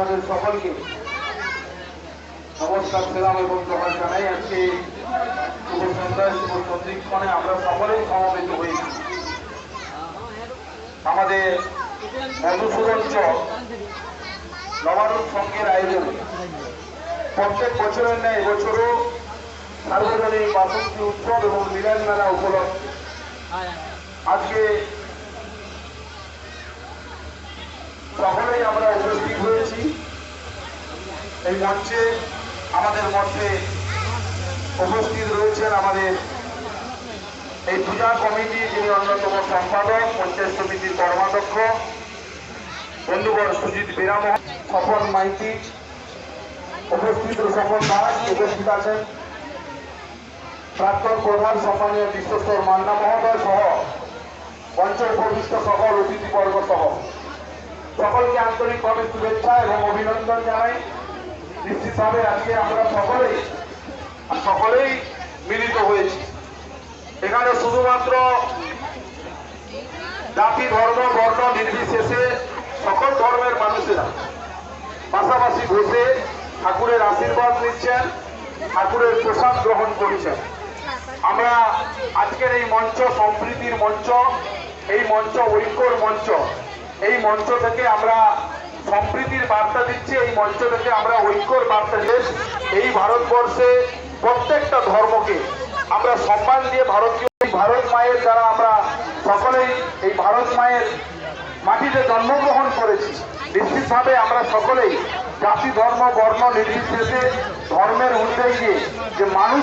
আপনাদের সকলকে নমস্কার সালাম এবং জোহার জানাই। আজকে শুভ সন্ধ্যায় শুভ সন্ধিক্ষণে আমরা সকলেই সমবেত হয়েছি আমাদের মধুসূদন চক নবারুণ সংঘের আয়োজনে। প্রত্যেক বছরের ন্যায় এবছরও সার্বজনীন বাসন্তী উৎসব এবং মিলন মেলা উপলক্ষে আজকে সকলেই আমরা উপস্থিত হয়েছি এই মঞ্চে। আমাদের মধ্যে উপস্থিত রয়েছেন আমাদের এই পূজা কমিটি, যিনি অন্যতম সম্পাদক, পঞ্চায়েত সমিতির কর্মাধ্যক্ষ বন্ধুগণ সুজিত বিরামোহন, স্বপন মাইতি, উপস্থিত স্বপন দাস উপস্থিত আছেন, প্রাক্তন প্রধান সম্মানীয় বিশ্বস্তর মান্না মহোদয় সহ মঞ্চ উপবিষ্ট সকল অতিথিবর্গ সহ সকলকে আন্তরিকভাবে শুভেচ্ছা এবং অভিনন্দন জানাই। নিশ্চিতভাবে আজকে আমরা সকলেই মিলিত হয়েছি এখানে শুধুমাত্র জাতি ধর্ম বর্ণ নির্বিশেষে সকল ধর্মের মানুষেরা পাশাপাশি বসে ঠাকুরের আশীর্বাদ নিচ্ছেন, ঠাকুরের প্রসাদ গ্রহণ করছেন। আমরা আজকের এই মঞ্চ সম্প্রীতির মঞ্চ, এই মঞ্চ ঐক্যর মঞ্চ, এই মঞ্চ থেকে আমরা সম্প্রীতির বার্তা দিচ্ছি, এই মঞ্চ থেকে আমরা ঐক্যর বার্তা দিচ্ছি। এই ভারতবর্ষে প্রত্যেকটা ধর্মকে আমরা সম্মান দিয়ে ভারত মায়ের দ্বারা আমরা সকলেই এই ভারত মায়ের মাটিতে জন্মগ্রহণ করেছি। নিশ্চিতভাবে আমরা সকলেই জাতি ধর্ম বর্ণ নির্বিশেষে ধর্মের ঊর্ধ্বে গিয়ে যে মানুষ